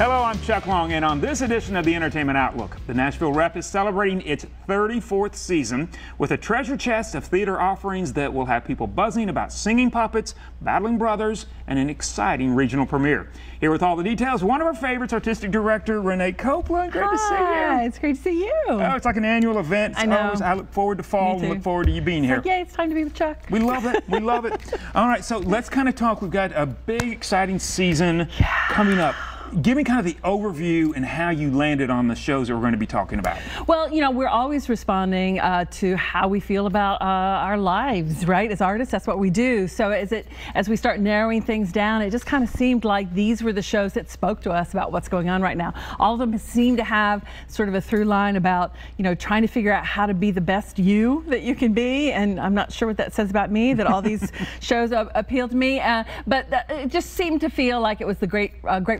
Hello, I'm Chuck Long, and on this edition of the Entertainment Outlook, the Nashville Rep is celebrating its 34th season with a treasure chest of theater offerings that will have people buzzing about singing puppets, battling brothers, and an exciting regional premiere. Here with all the details, one of our favorites, artistic director Rene Copeland. Great to see you. Hi, it's great to see you. Oh, it's like an annual event. I know. I look forward to fall and look forward to you being here. Like, yeah, it's time to be with Chuck. We love it. We love it. All right, so let's kind of talk. We've got a big, exciting season coming up. Give me kind of the overview and how you landed on the shows that we're going to be talking about. Well, you know, we're always responding to how we feel about our lives, right? As artists, that's what we do. So as we start narrowing things down, it just kind of seemed like these were the shows that spoke to us about what's going on right now. All of them seem to have sort of a through line about, you know, trying to figure out how to be the best you that you can be. And I'm not sure what that says about me, that all these shows appeal to me. But it just seemed to feel like it was the great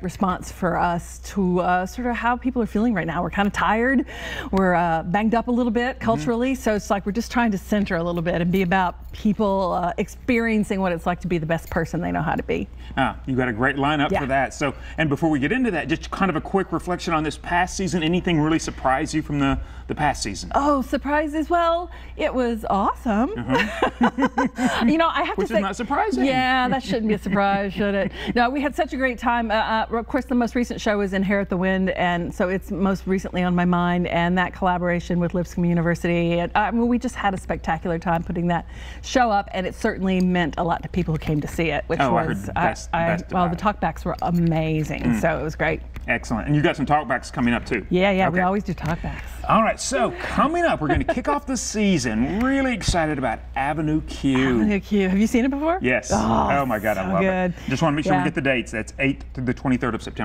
response for us to sort of how people are feeling right now. We're kind of tired. We're banged up a little bit culturally. So it's like we're just trying to center a little bit and be about people experiencing what it's like to be the best person they know how to be. You've got a great lineup for that. So, and before we get into that, just kind of a quick reflection on this past season. Anything really surprise you from the past season? Oh, surprises. Well, it was awesome. You know, I have to say. Which is not surprising. Yeah, that shouldn't be a surprise, should it? No, we had such a great time. Of course, the most recent show is Inherit the Wind, and so it's most recently on my mind, and that collaboration with Lipscomb University. And, I mean, we just had a spectacular time putting that show up, and it certainly meant a lot to people who came to see it, which was, well, the talkbacks were amazing, so it was great. Excellent. And you got some talkbacks coming up too. Yeah, okay. We always do talkbacks. All right, so coming up, we're going to kick off the season. Really excited about Avenue Q. Avenue Q. Have you seen it before? Yes. Oh my God, I love it. Just want to make sure we get the dates. That's 8th to the 23rd of September.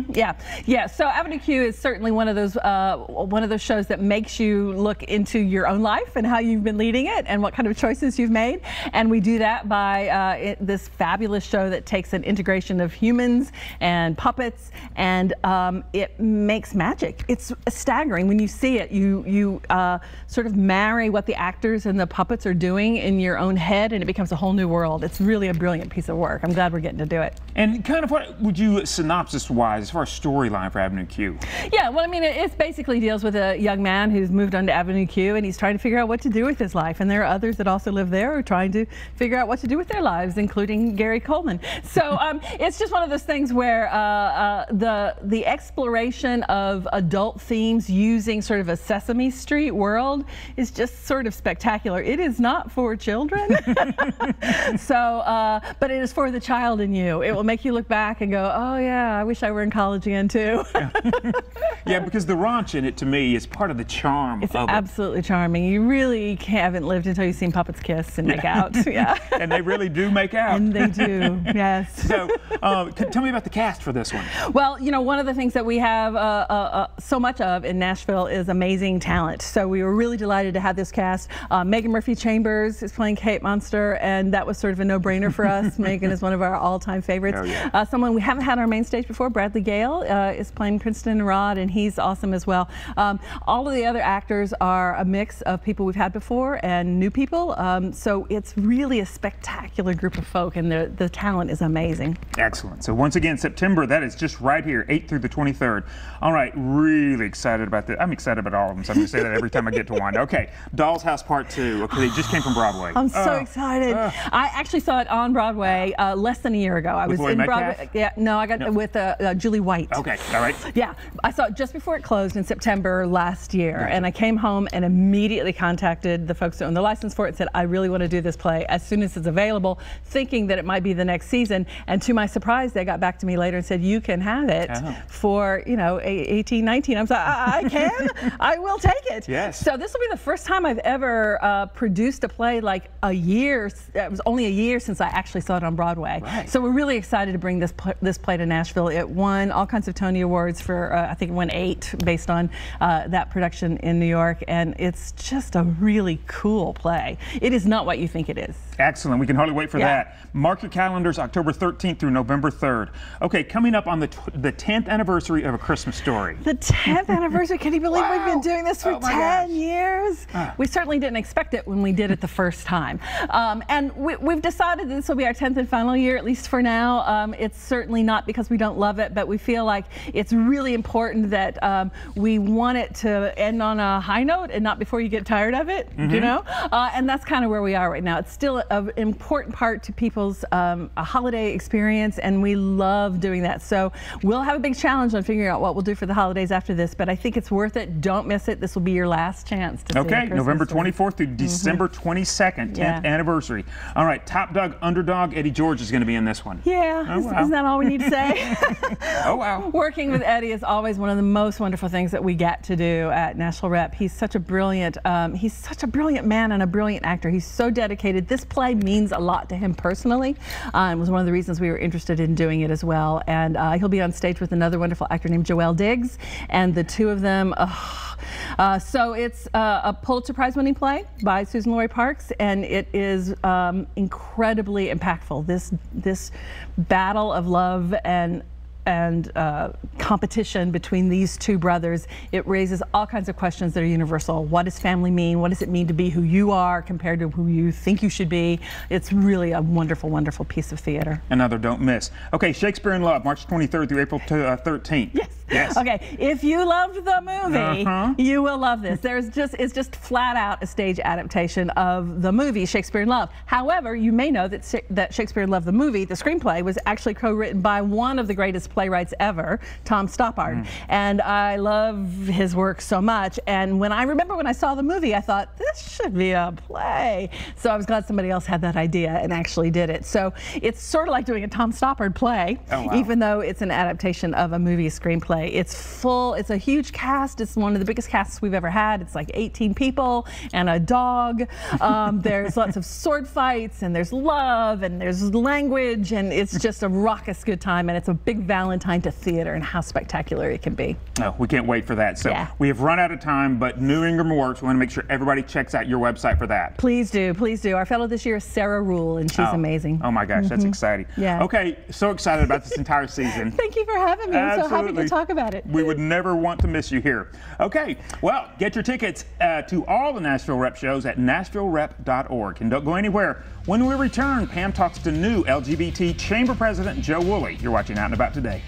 Yeah. So Avenue Q is certainly one of those shows that makes you look into your own life and how you've been leading it and what kind of choices you've made. And we do that by this fabulous show that takes an integration of humans and puppets, and it makes magic. It's staggering when you see it. You sort of marry what the actors and the puppets are doing in your own head, and it becomes a whole new world. It's really a brilliant piece of work. I'm glad we're getting to do it. And kind of what would you, synopsis-wise, as far as storyline for Avenue Q? Yeah, well, I mean, it basically deals with a young man who's moved on to Avenue Q, and he's trying to figure out what to do with his life. And there are others that also live there who are trying to figure out what to do with their lives, including Gary Coleman. So it's just one of those things where the exploration of adult themes using sort of a Sesame Street world is just sort of spectacular. It is not for children, so but it is for the child in you. It will make you look back and go, oh yeah, I wish I were in college again too. Yeah, because the raunch in it, to me, is part of the charm of it. It's absolutely charming. You really haven't lived until you've seen puppets kiss and make out. Yeah. And they really do make out. And they do, yes. So tell me about the cast for this one. Well, you know, one of the things that we have so much of in Nashville is amazing talent. So we were really delighted to have this cast. Megan Murphy Chambers is playing Kate Monster, and that was sort of a no-brainer for us. Megan is one of our all-time favorites. Oh, yeah. Someone we haven't had on our main stage before, Bradley Gale, is playing Princeton and Rod, and he's awesome as well. All of the other actors are a mix of people we've had before and new people. So it's really a spectacular group of folk, and the talent is amazing. Excellent. So once again, September, that is just right here, 8th through the 23rd. All right, really excited about this. I'm excited about all of them, so I'm going to say that every time I get to one. Okay, Doll's House Part 2. Okay, it just came from Broadway. I'm so excited. I actually saw it on Broadway less than a year ago. I was in Broadway. Yeah, no, I got with Julie White. Okay, all right. Yeah, I saw it just before it closed in September last year, and I came home and immediately contacted the folks who own the license for it and said, I really want to do this play as soon as it's available, thinking that it might be the next season. And to my surprise, they got back to me later and said, you can have it for, you know, 18, 19. I'm like, I can? I will take it. Yes. So this will be the first time I've ever produced a play like a year. It was only a year since I actually saw it on Broadway. Right. So we're really excited to bring this play to Nashville. It won all kinds of Tony Awards for, I think it won 8 based on that production in New York. And it's just a really cool play. It is not what you think it is. Excellent. We can hardly wait for that. Mark your calendars, October 13th through November 3rd. Okay, coming up on the 10th anniversary of A Christmas Story. The 10th anniversary? Can you believe we've been doing this for 10 years? We certainly didn't expect it when we did it the first time. And we've decided that this will be our 10th and final year, at least for now. It's certainly not because we don't love it, but we feel like it's really important that we want it to end on a high note and not before you get tired of it, you know? And that's kind of where we are right now. It's still an important part to people's a holiday experience, and we love doing that. So we'll have a big challenge on figuring out what we'll do for the holidays after this, but I think it's worth it. Don't miss it. This will be your last chance to see Okay, November 24th through December 22nd, 10th anniversary. All right, top dog, underdog, Eddie George is going to be in this one. Yeah, isn't that all we need to say? Oh, wow. Working with Eddie is always one of the most wonderful things that we get to do at Nashville Rep. He's such a brilliant man and a brilliant actor. He's so dedicated. This play means a lot to him personally. It was one of the reasons we were interested in doing it as well. And he'll be on stage with another wonderful actor named Joelle Diggs, and the two of them. So it's a Pulitzer Prize winning play by Susan Laurie Parks, and it is incredibly impactful. This battle of love and competition between these two brothers, it raises all kinds of questions that are universal. What does family mean? What does it mean to be who you are compared to who you think you should be? It's really a wonderful, wonderful piece of theater. Another don't miss. Okay, Shakespeare in Love, March 23rd through April 13th. Yes. Okay, if you loved the movie, you will love this. It's just flat out a stage adaptation of the movie Shakespeare in Love. However, you may know that Shakespeare in Love, the movie, the screenplay, was actually co-written by one of the greatest playwrights ever, Tom Stoppard. And I love his work so much. And when I saw the movie, I thought, this should be a play. So I was glad somebody else had that idea and actually did it. So it's sort of like doing a Tom Stoppard play, even though it's an adaptation of a movie screenplay. It's full, it's a huge cast. It's one of the biggest casts we've ever had. It's like 18 people and a dog. There's lots of sword fights, and there's love, and there's language, and it's just a raucous good time, and it's a big Valentine to theater and how spectacular it can be. Oh, we can't wait for that. So we have run out of time, but New Ingram Works, we want to make sure everybody checks out your website for that. Please do, please do. Our fellow this year is Sarah Rule, and she's amazing. Oh my gosh, that's exciting. Okay, so excited about this entire season. Thank you for having me. I'm so happy to talk about it. We would never want to miss you here. Okay, well, get your tickets to all the Nashville Rep shows at NashvilleRep.org. And don't go anywhere. When we return, Pam talks to new LGBT Chamber President Joe Woolley. You're watching Out and About today.